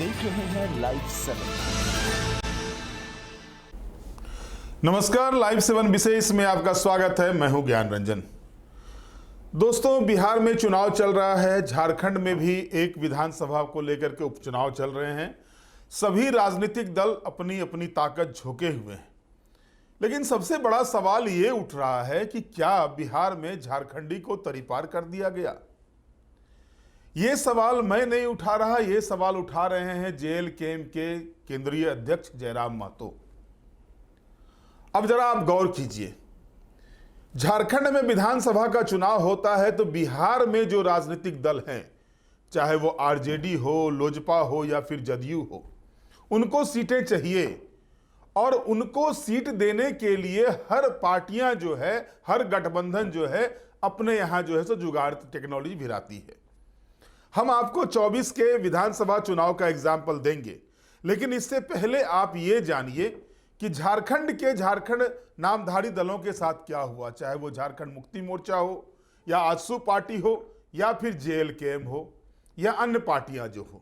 देख रहे हैं लाइव 7। नमस्कार, लाइव 7 विशेष में आपका स्वागत है। मैं हूं ज्ञान रंजन। दोस्तों, बिहार में चुनाव चल रहा है, झारखंड में भी एक विधानसभा को लेकर के उपचुनाव चल रहे हैं। सभी राजनीतिक दल अपनी अपनी ताकत झोंके हुए हैं, लेकिन सबसे बड़ा सवाल ये उठ रहा है कि क्या बिहार में झारखंडी को तरीपार कर दिया गया। ये सवाल मैं नहीं उठा रहा, ये सवाल उठा रहे हैं जेएलकेएम के केंद्रीय अध्यक्ष जयराम महतो। अब जरा आप गौर कीजिए, झारखंड में विधानसभा का चुनाव होता है तो बिहार में जो राजनीतिक दल हैं, चाहे वो आरजेडी हो, लोजपा हो या फिर जदयू हो, उनको सीटें चाहिए। और उनको सीट देने के लिए हर पार्टियां जो है, हर गठबंधन जो है, अपने यहां जो है सो जुगाड़ टेक्नोलॉजी भिराती है। हम आपको 24 के विधानसभा चुनाव का एग्जाम्पल देंगे, लेकिन इससे पहले आप ये जानिए कि झारखंड नामधारी दलों के साथ क्या हुआ, चाहे वो झारखंड मुक्ति मोर्चा हो या आजसू पार्टी हो या फिर जेएलकेएम हो या अन्य पार्टियां जो हो।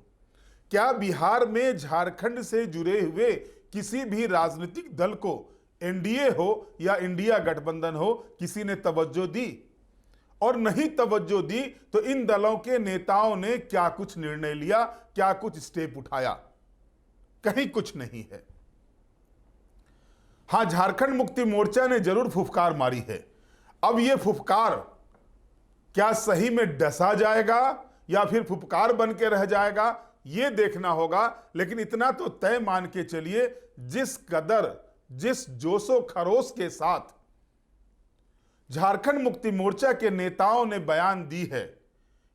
क्या बिहार में झारखंड से जुड़े हुए किसी भी राजनीतिक दल को, एनडीए हो या इंडिया गठबंधन हो, किसी ने तवज्जो दी? और नहीं तवज्जो दी तो इन दलों के नेताओं ने क्या कुछ निर्णय लिया, क्या कुछ स्टेप उठाया? कहीं कुछ नहीं है। हां, झारखंड मुक्ति मोर्चा ने जरूर फुफकार मारी है। अब यह फुफकार क्या सही में डसा जाएगा या फिर फुफकार बन के रह जाएगा, यह देखना होगा। लेकिन इतना तो तय मान के चलिए, जिस कदर, जिस जोशो खरोश के साथ झारखंड मुक्ति मोर्चा के नेताओं ने बयान दी है,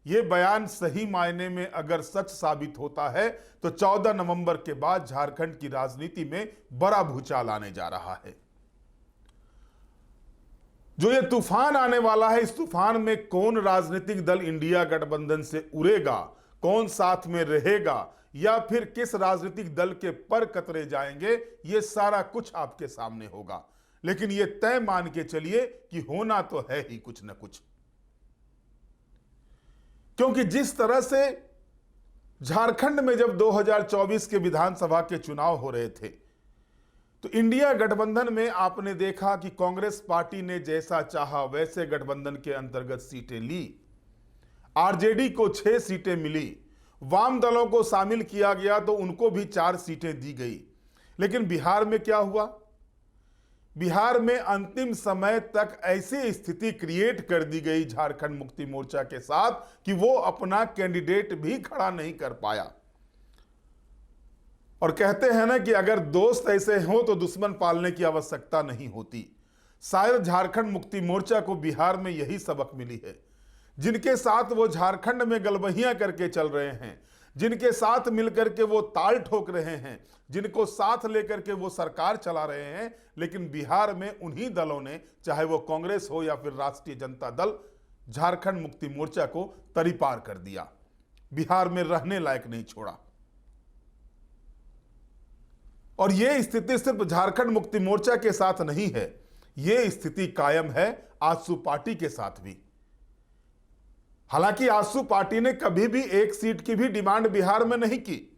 यह बयान सही मायने में अगर सच साबित होता है तो 14 नवंबर के बाद झारखंड की राजनीति में बड़ा भूचाल आने जा रहा है। जो ये तूफान आने वाला है, इस तूफान में कौन राजनीतिक दल इंडिया गठबंधन से उड़ेगा, कौन साथ में रहेगा या फिर किस राजनीतिक दल के पर कतरे जाएंगे, ये सारा कुछ आपके सामने होगा। लेकिन ये तय मान के चलिए कि होना तो है ही कुछ न कुछ। क्योंकि जिस तरह से झारखंड में जब 2024 के विधानसभा के चुनाव हो रहे थे, तो इंडिया गठबंधन में आपने देखा कि कांग्रेस पार्टी ने जैसा चाहा वैसे गठबंधन के अंतर्गत सीटें ली। आरजेडी को 6 सीटें मिली, वाम दलों को शामिल किया गया तो उनको भी 4 सीटें दी गई। लेकिन बिहार में क्या हुआ? बिहार में अंतिम समय तक ऐसी स्थिति क्रिएट कर दी गई झारखंड मुक्ति मोर्चा के साथ कि वो अपना कैंडिडेट भी खड़ा नहीं कर पाया। और कहते हैं ना कि अगर दोस्त ऐसे हो तो दुश्मन पालने की आवश्यकता नहीं होती। शायद झारखंड मुक्ति मोर्चा को बिहार में यही सबक मिली है। जिनके साथ वो झारखंड में गलबहियां करके चल रहे हैं, जिनके साथ मिलकर के वो ताल ठोक रहे हैं, जिनको साथ लेकर के वो सरकार चला रहे हैं, लेकिन बिहार में उन्हीं दलों ने, चाहे वो कांग्रेस हो या फिर राष्ट्रीय जनता दल, झारखंड मुक्ति मोर्चा को तरीपार कर दिया, बिहार में रहने लायक नहीं छोड़ा। और यह स्थिति सिर्फ झारखंड मुक्ति मोर्चा के साथ नहीं है, यह स्थिति कायम है आजसू पार्टी के साथ भी। हालांकि आजसू पार्टी ने कभी भी एक सीट की भी डिमांड बिहार में नहीं की,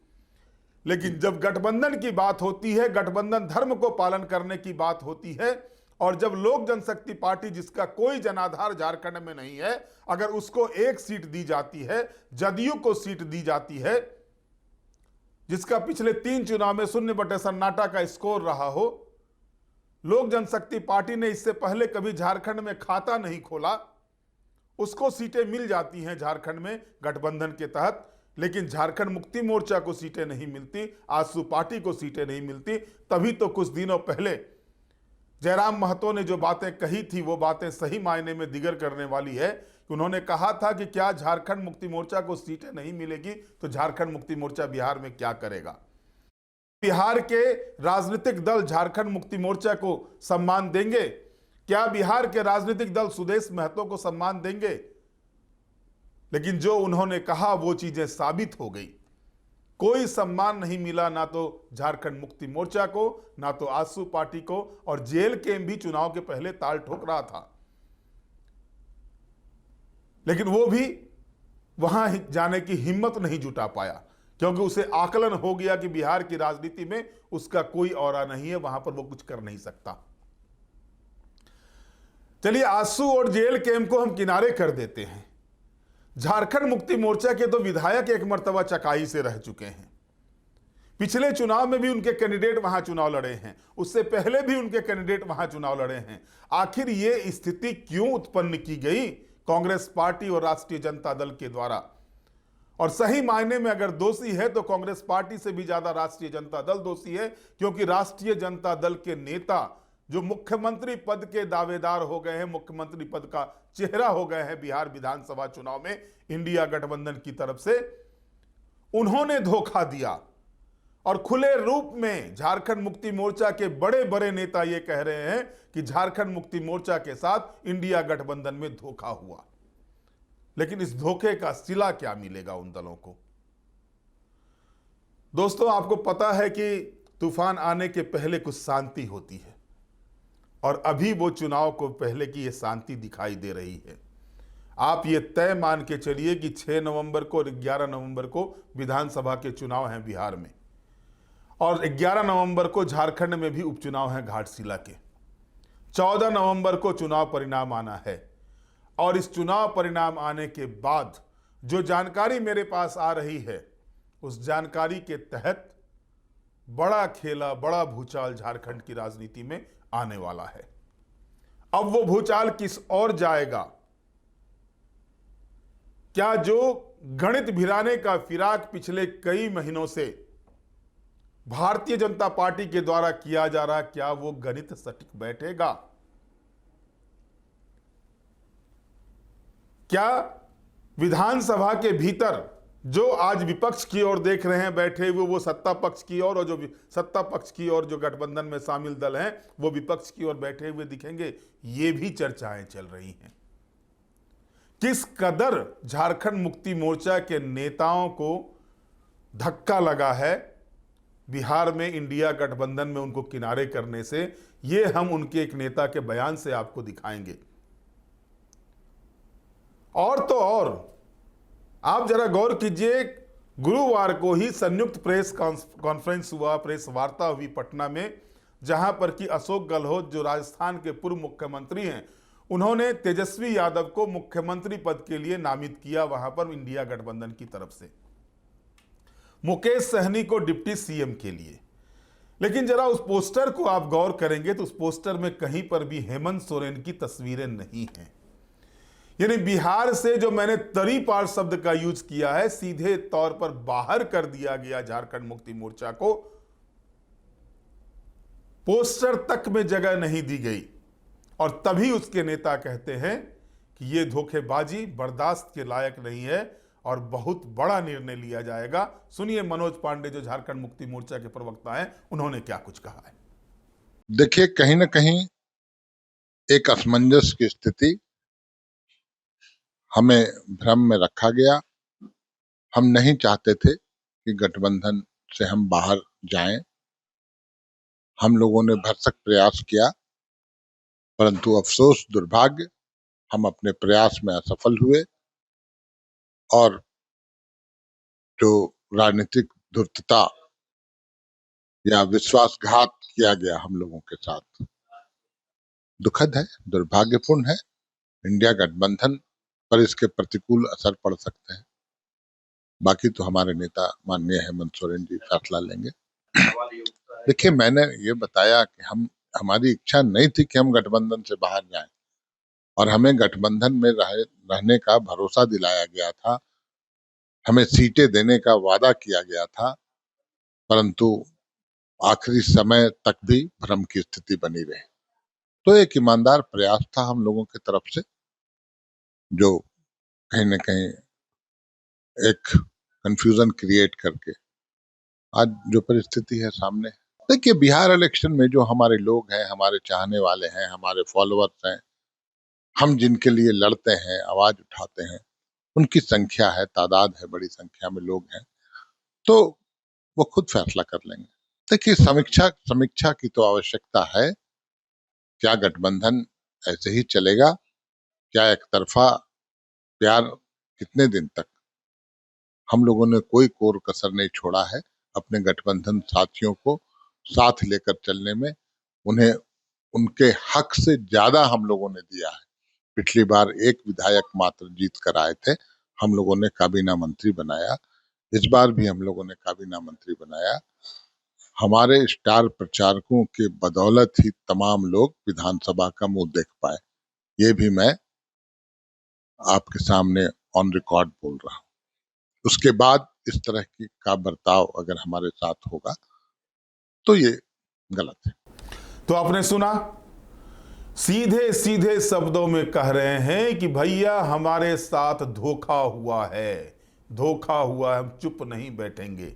लेकिन जब गठबंधन की बात होती है, गठबंधन धर्म को पालन करने की बात होती है, और जब लोक जनशक्ति पार्टी, जिसका कोई जनाधार झारखंड में नहीं है, अगर उसको एक सीट दी जाती है, जदयू को सीट दी जाती है, जिसका पिछले 3 चुनाव में 0 सन्नाटा का स्कोर रहा हो, लोक जनशक्ति पार्टी ने इससे पहले कभी झारखंड में खाता नहीं खोला, उसको सीटें मिल जाती हैं झारखंड में गठबंधन के तहत। लेकिन झारखंड मुक्ति मोर्चा को सीटें नहीं मिलती, आजसू पार्टी को सीटें नहीं मिलती। तभी तो कुछ दिनों पहले जयराम महतो ने जो बातें कही थी, वो बातें सही मायने में दिगर करने वाली है कि उन्होंने कहा था कि क्या झारखंड मुक्ति मोर्चा को सीटें नहीं मिलेगी तो झारखंड मुक्ति मोर्चा बिहार में क्या करेगा। बिहार के राजनीतिक दल झारखंड मुक्ति मोर्चा को सम्मान देंगे? क्या बिहार के राजनीतिक दल सुदेश महतो को सम्मान देंगे? लेकिन जो उन्होंने कहा वो चीजें साबित हो गई। कोई सम्मान नहीं मिला, ना तो झारखंड मुक्ति मोर्चा को, ना तो आजसू पार्टी को, और जेएलकेएम भी चुनाव के पहले ताल ठोक रहा था, लेकिन वो भी वहां जाने की हिम्मत नहीं जुटा पाया। क्योंकि उसे आकलन हो गया कि बिहार की राजनीति में उसका कोई औरा नहीं है, वहां पर वो कुछ कर नहीं सकता। चलिए, आंसू और जेल कैंप को हम किनारे कर देते हैं। झारखंड मुक्ति मोर्चा के तो विधायक एक मर्तबा चकाई से रह चुके हैं। पिछले चुनाव में भी उनके कैंडिडेट वहां चुनाव लड़े हैं, उससे पहले भी उनके कैंडिडेट वहां चुनाव लड़े हैं। आखिर ये स्थिति क्यों उत्पन्न की गई कांग्रेस पार्टी और राष्ट्रीय जनता दल के द्वारा? और सही मायने में अगर दोषी है तो कांग्रेस पार्टी से भी ज्यादा राष्ट्रीय जनता दल दोषी है, क्योंकि राष्ट्रीय जनता दल के नेता जो मुख्यमंत्री पद के दावेदार हो गए हैं, मुख्यमंत्री पद का चेहरा हो गए हैं बिहार विधानसभा चुनाव में इंडिया गठबंधन की तरफ से, उन्होंने धोखा दिया। और खुले रूप में झारखंड मुक्ति मोर्चा के बड़े बड़े नेता यह कह रहे हैं कि झारखंड मुक्ति मोर्चा के साथ इंडिया गठबंधन में धोखा हुआ। लेकिन इस धोखे का सिला क्या मिलेगा उन दलों को? दोस्तों, आपको पता है कि तूफान आने के पहले कुछ शांति होती है, और अभी वो चुनाव को पहले की ये शांति दिखाई दे रही है। आप ये तय मान के चलिए कि 6 नवंबर को और 11 नवंबर को विधानसभा के चुनाव हैं बिहार में, और 11 नवंबर को झारखंड में भी उपचुनाव हैं घाटशिला के। 14 नवंबर को चुनाव परिणाम आना है, और इस चुनाव परिणाम आने के बाद जो जानकारी मेरे पास आ रही है, उस जानकारी के तहत बड़ा खेला, बड़ा भूचाल झारखंड की राजनीति में आने वाला है। अब वो भूचाल किस ओर जाएगा? क्या जो गणित भिराने का फिराक पिछले कई महीनों से भारतीय जनता पार्टी के द्वारा किया जा रहा, क्या वो गणित सटीक बैठेगा? क्या विधानसभा के भीतर जो आज विपक्ष की ओर देख रहे हैं बैठे हुए, वो सत्ता पक्ष की ओर, और जो सत्ता पक्ष की ओर जो गठबंधन में शामिल दल हैं वो विपक्ष की ओर बैठे हुए दिखेंगे? ये भी चर्चाएं चल रही हैं। किस कदर झारखंड मुक्ति मोर्चा के नेताओं को धक्का लगा है बिहार में इंडिया गठबंधन में उनको किनारे करने से, ये हम उनके एक नेता के बयान से आपको दिखाएंगे। और तो और आप जरा गौर कीजिए, गुरुवार को ही संयुक्त प्रेस कॉन्फ्रेंस हुआ, प्रेस वार्ता हुई पटना में, जहां पर कि अशोक गहलोत जो राजस्थान के पूर्व मुख्यमंत्री हैं, उन्होंने तेजस्वी यादव को मुख्यमंत्री पद के लिए नामित किया वहां पर इंडिया गठबंधन की तरफ से, मुकेश सहनी को डिप्टी सीएम के लिए। लेकिन जरा उस पोस्टर को आप गौर करेंगे तो उस पोस्टर में कहीं पर भी हेमंत सोरेन की तस्वीरें नहीं हैं। यानी बिहार से जो मैंने तरी पार शब्द का यूज किया है, सीधे तौर पर बाहर कर दिया गया झारखंड मुक्ति मोर्चा को, पोस्टर तक में जगह नहीं दी गई। और तभी उसके नेता कहते हैं कि यह धोखेबाजी बर्दाश्त के लायक नहीं है और बहुत बड़ा निर्णय लिया जाएगा। सुनिए मनोज पांडे जो झारखंड मुक्ति मोर्चा के प्रवक्ता हैं, उन्होंने क्या कुछ कहा है। देखिए, कहीं ना कहीं एक असमंजस की स्थिति हमें भ्रम में रखा गया। हम नहीं चाहते थे कि गठबंधन से हम बाहर जाएं। हम लोगों ने भरसक प्रयास किया, परंतु अफसोस, दुर्भाग्य, हम अपने प्रयास में असफल हुए और जो राजनीतिक धूर्तता या विश्वासघात किया गया हम लोगों के साथ, दुखद है, दुर्भाग्यपूर्ण है। इंडिया गठबंधन पर इसके प्रतिकूल असर पड़ सकते हैं। बाकी तो हमारे नेता माननीय हेमंत सोरेन जी फैसला लेंगे। देखिए, मैंने ये बताया कि हमारी इच्छा नहीं थी कि हम गठबंधन से बाहर जाएं, और हमें गठबंधन में रहने का भरोसा दिलाया गया था, हमें सीटें देने का वादा किया गया था, परंतु आखिरी समय तक भी भ्रम की स्थिति बनी रही। तो एक ईमानदार प्रयास था हम लोगों की तरफ से, जो कहीं न कहीं एक कंफ्यूजन क्रिएट करके आज जो परिस्थिति है सामने। देखिए, बिहार इलेक्शन में जो हमारे लोग हैं, हमारे चाहने वाले हैं, हमारे फॉलोअर्स हैं, हम जिनके लिए लड़ते हैं, आवाज उठाते हैं, उनकी संख्या है, तादाद है, बड़ी संख्या में लोग हैं, तो वो खुद फैसला कर लेंगे। देखिए, समीक्षा की तो आवश्यकता है। क्या गठबंधन ऐसे ही चलेगा? क्या एक तरफा प्यार कितने दिन तक? हम लोगों ने कोई कोर कसर नहीं छोड़ा है अपने गठबंधन साथियों को साथ लेकर चलने में। उन्हें उनके हक से ज्यादा हम लोगों ने दिया है। पिछली बार एक विधायक मात्र जीत कर आए थे, हम लोगों ने काबीना मंत्री बनाया। इस बार भी हम लोगों ने काबीना मंत्री बनाया। हमारे स्टार प्रचारकों के बदौलत ही तमाम लोग विधानसभा का मुंह देख पाए। ये भी मैं आपके सामने ऑन रिकॉर्ड बोल रहा हूँ। उसके बाद इस तरह की का बर्ताव अगर हमारे साथ होगा तो ये गलत है। तो आपने सुना, सीधे सीधे शब्दों में कह रहे हैं कि भैया हमारे साथ धोखा हुआ है, धोखा हुआ है, हम चुप नहीं बैठेंगे।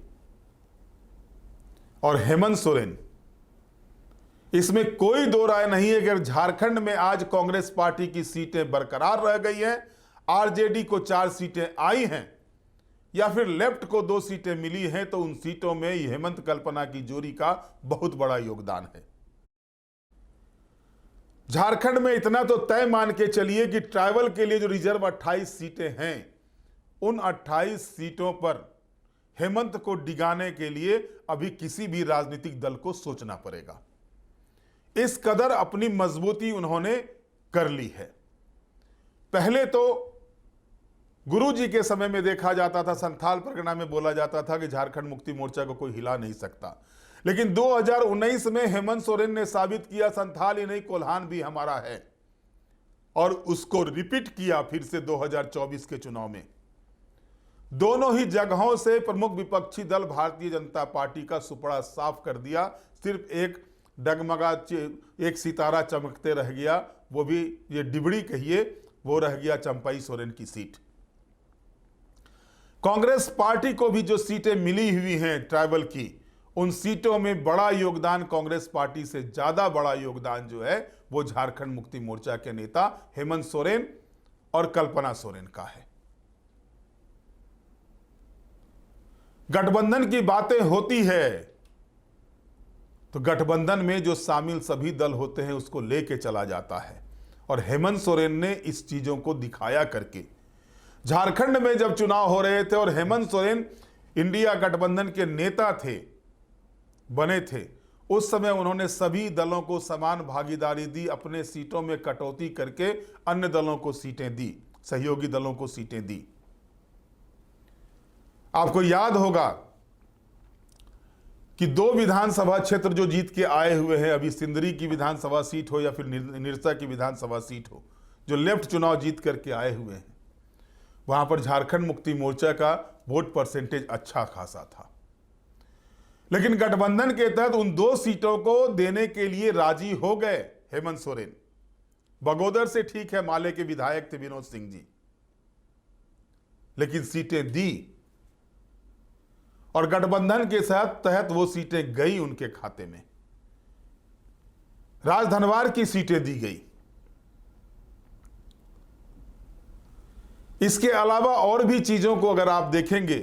और हेमंत सोरेन, इसमें कोई दो राय नहीं है कि झारखंड में आज कांग्रेस पार्टी की सीटें बरकरार रह गई हैं, आरजेडी को 4 सीटें आई हैं या फिर लेफ्ट को 2 सीटें मिली हैं, तो उन सीटों में हेमंत कल्पना की जोड़ी का बहुत बड़ा योगदान है। झारखंड में इतना तो तय मान के चलिए कि ट्राइबल के लिए जो रिजर्व 28 सीटें हैं, उन 28 सीटों पर हेमंत को डिगाने के लिए अभी किसी भी राजनीतिक दल को सोचना पड़ेगा। इस कदर अपनी मजबूती उन्होंने कर ली है। पहले तो गुरुजी के समय में देखा जाता था, संथाल परगना में बोला जाता था कि झारखंड मुक्ति मोर्चा को कोई हिला नहीं सकता, लेकिन 2019 में हेमंत सोरेन ने साबित किया संथाल ही नहीं कोल्हान भी हमारा है, और उसको रिपीट किया फिर से 2024 के चुनाव में। दोनों ही जगहों से प्रमुख विपक्षी दल भारतीय जनता पार्टी का सुपड़ा साफ कर दिया। सिर्फ एक डगमगा एक सितारा चमकते रह गया, वो भी ये डिबड़ी कहिए, वो रह गया चंपई सोरेन की सीट। कांग्रेस पार्टी को भी जो सीटें मिली हुई हैं ट्राइबल की, उन सीटों में बड़ा योगदान, कांग्रेस पार्टी से ज्यादा बड़ा योगदान जो है वो झारखंड मुक्ति मोर्चा के नेता हेमंत सोरेन और कल्पना सोरेन का है। गठबंधन की बातें होती है तो गठबंधन में जो शामिल सभी दल होते हैं उसको लेके चला जाता है, और हेमंत सोरेन ने इस चीजों को दिखाया करके झारखंड में जब चुनाव हो रहे थे और हेमंत सोरेन इंडिया गठबंधन के नेता थे, बने थे, उस समय उन्होंने सभी दलों को समान भागीदारी दी, अपने सीटों में कटौती करके अन्य दलों को सीटें दी, सहयोगी दलों को सीटें दी। आपको याद होगा कि 2 विधानसभा क्षेत्र जो जीत के आए हुए हैं, अभी सिंदरी की विधानसभा सीट हो या फिर निरसा की विधानसभा सीट हो, जो लेफ्ट चुनाव जीत करके आए हुए हैं, वहां पर झारखंड मुक्ति मोर्चा का वोट परसेंटेज अच्छा खासा था। लेकिन गठबंधन के तहत उन 2 सीटों को देने के लिए राजी हो गए हेमंत सोरेन। बगोदर से ठीक है, माले के विधायक थे विनोद सिंह जी, लेकिन सीटें दी और गठबंधन के तहत वो सीटें गई उनके खाते में। राजधनवार की सीटें दी गई। इसके अलावा और भी चीजों को अगर आप देखेंगे,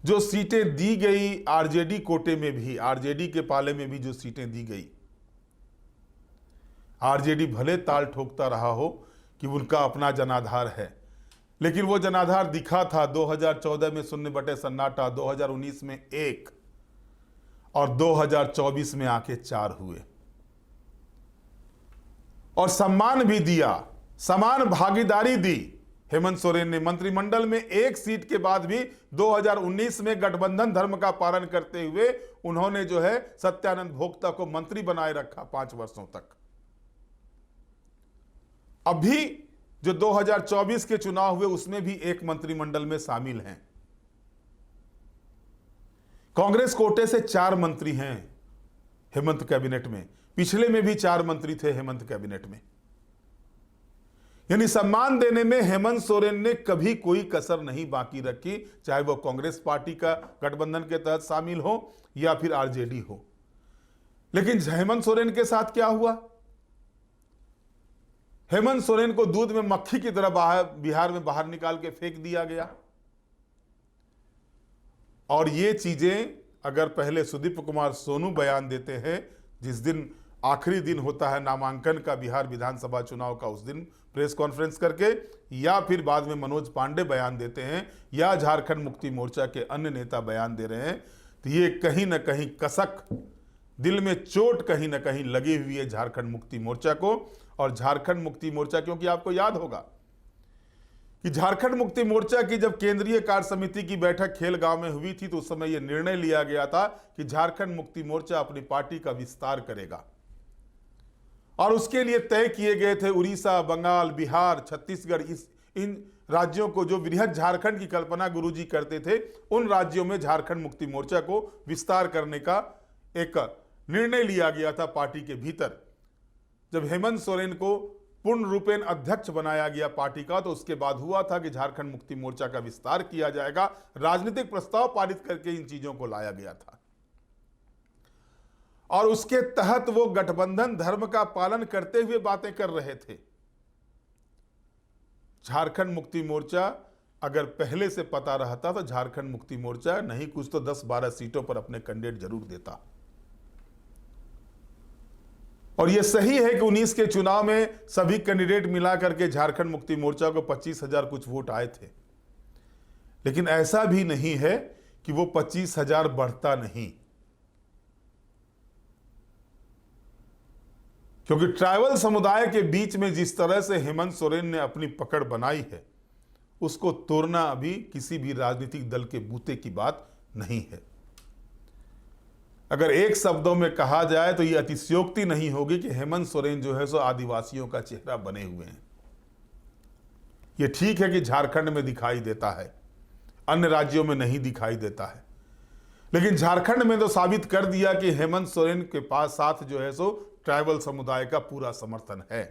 जो सीटें दी गई आरजेडी कोटे में भी, आरजेडी के पाले में भी जो सीटें दी गई, आरजेडी भले ताल ठोकता रहा हो कि उनका अपना जनाधार है, लेकिन वो जनाधार दिखा था। 2014 में शून्य बटे सन्नाटा, 2019 में 1 और 2024 में आके 4 हुए, और सम्मान भी दिया, समान भागीदारी दी। हेमंत सोरेन ने मंत्रिमंडल में 1 सीट के बाद भी 2019 में गठबंधन धर्म का पालन करते हुए उन्होंने जो है सत्यानंद भोक्ता को मंत्री बनाए रखा 5 वर्षों तक। अभी जो 2024 के चुनाव हुए उसमें भी एक मंत्रिमंडल में शामिल हैं। कांग्रेस कोटे से 4 मंत्री हैं हेमंत कैबिनेट में, पिछले में भी 4 मंत्री थे हेमंत कैबिनेट में। यानी सम्मान देने में हेमंत सोरेन ने कभी कोई कसर नहीं बाकी रखी, चाहे वो कांग्रेस पार्टी का गठबंधन के तहत शामिल हो या फिर आरजेडी हो। लेकिन हेमंत सोरेन के साथ क्या हुआ? हेमंत सोरेन को दूध में मक्खी की तरह बिहार में बाहर निकाल के फेंक दिया गया। और ये चीजें अगर पहले सुदीप कुमार सोनू बयान देते हैं, जिस दिन आखिरी दिन होता है नामांकन का बिहार विधानसभा चुनाव का, उस दिन प्रेस कॉन्फ्रेंस करके, या फिर बाद में मनोज पांडे बयान देते हैं, या झारखंड मुक्ति मोर्चा के अन्य नेता बयान दे रहे हैं, तो ये कहीं ना कहीं कसक, दिल में चोट कहीं ना कहीं लगी हुई है झारखंड मुक्ति मोर्चा को। और झारखंड मुक्ति मोर्चा, क्योंकि आपको याद होगा कि झारखंड मुक्ति मोर्चा की जब केंद्रीय कार्य समिति की बैठक खेलगांव में हुई थी, तो उस समय यह निर्णय लिया गया था कि झारखंड मुक्ति मोर्चा अपनी पार्टी का विस्तार करेगा, और उसके लिए तय किए गए थे उड़ीसा, बंगाल, बिहार, छत्तीसगढ़, इन राज्यों को, जो वृहद झारखंड की कल्पना गुरुजी करते थे, उन राज्यों में झारखंड मुक्ति मोर्चा को विस्तार करने का एक निर्णय लिया गया था पार्टी के भीतर। जब हेमंत सोरेन को पूर्ण रूपेण अध्यक्ष बनाया गया पार्टी का, तो उसके बाद हुआ था कि झारखंड मुक्ति मोर्चा का विस्तार किया जाएगा, राजनीतिक प्रस्ताव पारित करके इन चीजों को लाया गया था, और उसके तहत वो गठबंधन धर्म का पालन करते हुए बातें कर रहे थे। झारखंड मुक्ति मोर्चा अगर पहले से पता रहता तो झारखंड मुक्ति मोर्चा नहीं कुछ तो 10-12 सीटों पर अपने कैंडिडेट जरूर देता। और यह सही है कि 19 के चुनाव में सभी कैंडिडेट मिला करके झारखंड मुक्ति मोर्चा को 25,000 कुछ वोट आए थे, लेकिन ऐसा भी नहीं है कि वो 25,000 बढ़ता नहीं, क्योंकि ट्राइबल समुदाय के बीच में जिस तरह से हेमंत सोरेन ने अपनी पकड़ बनाई है, उसको तोड़ना अभी किसी भी राजनीतिक दल के बूते की बात नहीं है। अगर एक शब्दों में कहा जाए तो यह अतिशयोक्ति नहीं होगी कि हेमंत सोरेन जो है सो आदिवासियों का चेहरा बने हुए हैं। यह ठीक है कि झारखंड में दिखाई देता है, अन्य राज्यों में नहीं दिखाई देता है, लेकिन झारखंड में तो साबित कर दिया कि हेमंत सोरेन के पास साथ जो है सो ट्राइबल समुदाय का पूरा समर्थन है।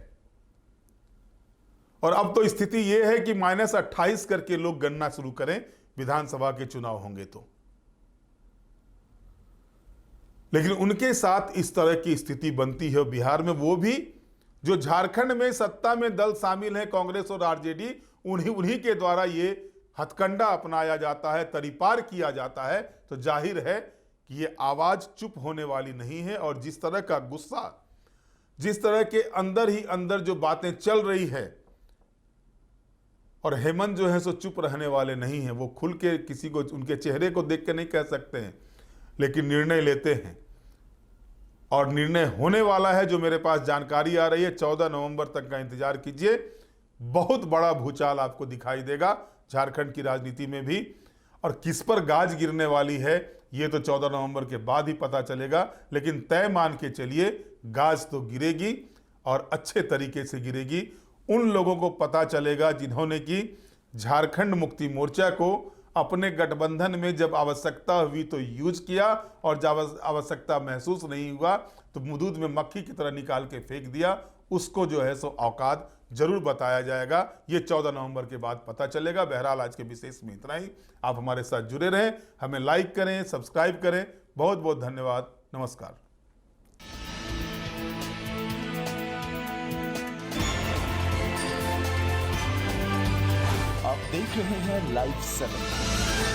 और अब तो स्थिति यह है कि -28 करके लोग गणना शुरू करें, विधानसभा के चुनाव होंगे तो। लेकिन उनके साथ इस तरह की स्थिति बनती है बिहार में, वो भी जो झारखंड में सत्ता में दल शामिल है, कांग्रेस और आरजेडी, उन्हीं के द्वारा ये हथकंडा अपनाया जाता है, तरीपार किया जाता है, तो जाहिर है कि ये आवाज चुप होने वाली नहीं है। और जिस तरह का गुस्सा, जिस तरह के अंदर ही अंदर जो बातें चल रही है, और हेमंत जो है सो चुप रहने वाले नहीं हैं, वो खुल के किसी को, उनके चेहरे को देख के नहीं कह सकते हैं, लेकिन निर्णय लेते हैं, और निर्णय होने वाला है। जो मेरे पास जानकारी आ रही है, 14 नवंबर तक का इंतजार कीजिए, बहुत बड़ा भूचाल आपको दिखाई देगा झारखंड की राजनीति में भी। और किस पर गाज गिरने वाली है ये तो 14 नवंबर के बाद ही पता चलेगा, लेकिन तय मान के चलिए गाज तो गिरेगी, और अच्छे तरीके से गिरेगी। उन लोगों को पता चलेगा जिन्होंने कि झारखंड मुक्ति मोर्चा को अपने गठबंधन में जब आवश्यकता हुई तो यूज किया, और जब आवश्यकता महसूस नहीं हुआ तो दूध में मक्खी की तरह निकाल के फेंक दिया। उसको जो है सो औकात जरूर बताया जाएगा, ये 14 नवंबर के बाद पता चलेगा। बहरहाल आज के विशेष में इतना ही। आप हमारे साथ जुड़े रहें, हमें लाइक करें, सब्सक्राइब करें। बहुत बहुत धन्यवाद। नमस्कार। आप देख रहे हैं लाइव 7।